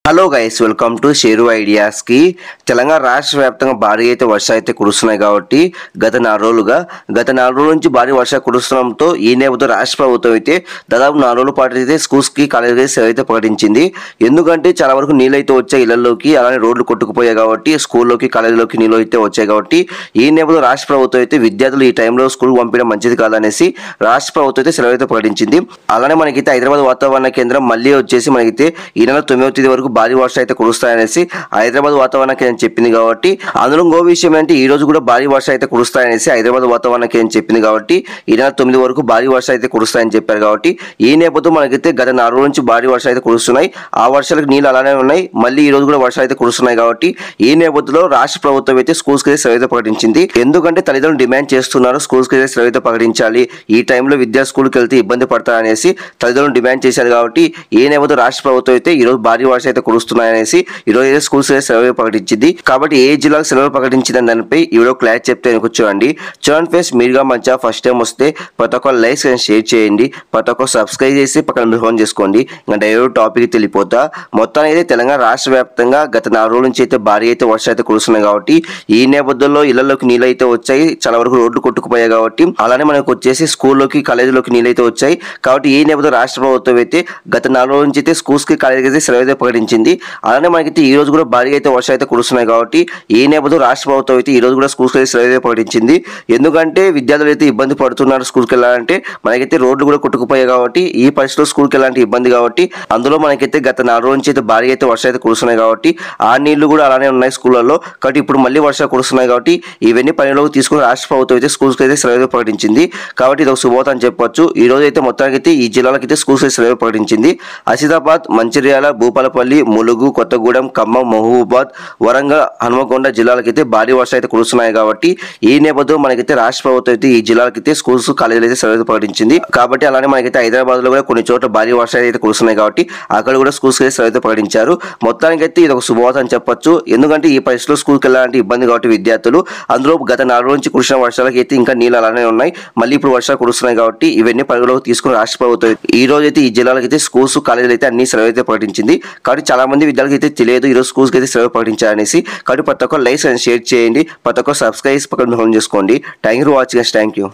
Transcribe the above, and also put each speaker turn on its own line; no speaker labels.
Hello guys, welcome to share ideas కి. తెలంగాణ రాష్ట్ర వ్యాప్తంగా భారీ అయితే వర్షాలు అయితే కురుస్తున్నాయి కాబట్టి గత 4 రోజుల నుంచి భారీ వర్షాలు కురుస్తుండడంతో ఈ నేపథ్యంలో రాష్ట్ర ప్రభుత్వం అయితే దాదాపు 4 రోజుల పాటు అయితే స్కూల్స్ కి కాలేజీకి సెలవు అయితే ప్రకటించింది. ఎందుకంటే చాలా వరకు నీళ్ళు అయితే వచ్చాయి ఇళ్లలోకి, అలానే రోడ్లు కొట్టుకుపోయాయి కాబట్టి స్కూల్లోకి కాలేజీలోకి నీళ్ళు అయితే వచ్చాయి కాబట్టి ఈ నేపథ్యంలో రాష్ట్ర ప్రభుత్వం అయితే విద్యార్థులు ఈ టైంలో స్కూల్ పంపించడం మంచిది కాదనేసి రాష్ట్ర ప్రభుత్వం అయితే సెలవు అయితే ప్రకటించింది. అలానే మనకైతే హైదరాబాద్ వాతావరణ కేంద్రం మళ్ళీ వచ్చేసి మనకైతే ఈ నెల 9వ తేదీ వరకు భారీ వర్షాలు అయితే కురుస్తాయనేసి హైదరాబాద్ వాతావరణ కేంద్రం చెప్పింది కాబట్టి అందులో ఇంకో విషయం ఏంటంటే ఈ రోజు కూడా భారీ వర్షాలు అయితే కురుస్తాయనేసి హైదరాబాద్ వాతావరణ కేంద్రం చెప్పింది కాబట్టి ఈ నెల 9 వరకు భారీ వర్షాలు అయితే కురుస్తాయని చెప్పారు కాబట్టి ఈ నేపథ్యంలో మనకైతే గత 4 రోజుల నుంచి భారీ వర్షాలు అయితే కురుస్తున్నాయి. ఆ వర్షాలకు నీళ్ళు అలానే ఉన్నాయి, మళ్ళీ ఈ రోజు కూడా వర్షాలు అయితే కురుస్తున్నాయి కాబట్టి ఈ నేపథ్యంలో రాష్ట్ర ప్రభుత్వం అయితే స్కూల్స్ కి సెలవు అయితే ప్రకటించింది. ఎందుకంటే తల్లిదండ్రులు డిమాండ్ చేస్తున్నారు స్కూల్స్ కి సెలవు అయితే ప్రకటించాలి, ఈ టైంలో విద్యా స్కూల్కి వెళ్తే ఇబ్బంది పడతారనేసి తల్లిదండ్రులు డిమాండ్ చేశారు కాబట్టి ఈ నేపథ్యంలో రాష్ట్ర ప్రభుత్వం అయితే ఈ రోజు భారీ వర్షాలు అయితే కురుస్తున్నాయనేసి ఈ రోజు అయితే స్కూల్స్ సెలవు ప్రకటించింది. కాబట్టి ఏ జిల్లాకు సెలవు ప్రకటించింది దానిపై ఈ వీడియో క్లాస్ చెప్తే చూడండి. ఫ్రెండ్స్, మీరుగా మంచిగా ఫస్ట్ టైం వస్తే ప్రతి ఒక్క లైక్స్ అండ్ షేర్ చేయండి, ప్రతి ఒక్క సబ్స్క్రైబ్ చేసి పక్కన ఫోన్ చేసుకోండి. ఇంకా డైరెక్ట్ టాపిక్ తెలిపోతా. మొత్తానికి అయితే తెలంగాణ రాష్ట్ర వ్యాప్తంగా గత 4 రోజుల నుంచి అయితే భారీ అయితే వర్షాలు అయితే కురుస్తున్నాయి కాబట్టి ఈ నేపథ్యంలో ఇళ్లలోకి నీళ్ళు అయితే వచ్చాయి, చాలా వరకు రోడ్లు కొట్టుకుపోయాయి కాబట్టి అలానే మనకు వచ్చేసి స్కూల్లోకి కాలేజీలోకి నీళ్ళు అయితే వచ్చాయి కాబట్టి ఈ నేపథ్యంలో రాష్ట్ర ప్రభుత్వం అయితే గత 4 రోజుల నుంచి అయితే స్కూల్స్ కి కాలేజీకి అయితే సెలవు అయితే ప్రకటించింది. అలానే మనకైతే ఈ రోజు కూడా భారీ అయితే వర్షాలు అయితే కురుస్తున్నాయి కాబట్టి ఈ నేపథ్యంలో రాష్ట్ర ప్రభుత్వం అయితే ఈ రోజు కూడా స్కూల్స్ కి సెలవు అయితే ప్రకటించింది. ఎందుకంటే విద్యార్థులు అయితే ఇబ్బంది పడుతున్నారు స్కూల్కి వెళ్ళాలంటే, మనకైతే రోడ్లు కూడా కొట్టుకుపోయాయి కాబట్టి ఈ పరిస్థితిలో స్కూల్కి వెళ్ళాలంటే ఇబ్బంది కాబట్టి అందులో మనకైతే గత 4 రోజుల నుంచి అయితే భారీ అయితే వర్షాలు అయితే కురుస్తున్నాయి కాబట్టి ఆ నీళ్లు కూడా అలానే ఉన్నాయి స్కూళ్ళల్లో కాబట్టి ఇప్పుడు మళ్ళీ వర్షాలు కురుస్తున్నాయి కాబట్టి ఇవన్నీ పనిలోకి తీసుకుని రాష్ట్ర ప్రభుత్వం అయితే స్కూల్స్ కి అయితే సెలవు అయితే ప్రకటించింది. కాబట్టి ఇది ఒక శుభవార్త అని చెప్పొచ్చు. ఈ రోజు అయితే మొత్తానికి అయితే ఈ జిల్లాలకు అయితే స్కూల్స్ అయితే సెలవు ప్రకటించింది. ఆసిఫాబాద్, మంచిర్యాల, భూపాలపల్లి, ములుగు, కొత్తగూడెం, ఖమ్మం, మహబూబాబాద్, వరంగల్, హనుమకొండ జిల్లాలకైతే భారీ వర్షాలు అయితే కురుస్తున్నాయి కాబట్టి ఈ నేపథ్యంలో మనకైతే రాష్ట్ర ప్రభుత్వం అయితే ఈ జిల్లాలకైతే స్కూల్స్ కాలేజీలు అయితే సెలవు ప్రకటించింది. కాబట్టి అలానే మనకైతే హైదరాబాద్ లో కూడా కొన్ని చోట్ల భారీ వర్షాలు అయితే కురుస్తున్నాయి కాబట్టి అక్కడ కూడా స్కూల్స్ అయితే సెలవు ప్రకటించారు. మొత్తానికి అయితే ఇది ఒక శుభవార్త అని చెప్పొచ్చు. ఎందుకంటే ఈ పరిస్థితిలో స్కూల్కి వెళ్ళాలంటే ఇబ్బంది కాబట్టి విద్యార్థులు, అందులో గత 4 రోజుల నుంచి కురిసిన వర్షాలకి అయితే ఇంకా నీళ్ళు అలానే ఉన్నాయి, మళ్ళీ ఇప్పుడు వర్షాలు కురుస్తున్నాయి కాబట్టి ఇవన్నీ పరిగణలోకి తీసుకుని రాష్ట్ర ప్రభుత్వం ఈ రోజు అయితే ఈ జిల్లాలకు అయితే స్కూల్స్ కాలేజీలు అయితే అన్ని సెలవు అయితే ప్రకటించింది. కాబట్టి చాలా మంది విద్యార్థులకు అయితే తెలియదు ఈ రోజు స్కూల్స్ అయితే సెలవు ప్రకటించారనేసి. కాబట్టి ప్రతి ఒక్క లైక్స్ అండ్ షేర్ చేయండి, ప్రతి ఒక్క సబ్స్క్రైబ్ పక్కన చేసుకోండి. Thank you for watching. Thank you.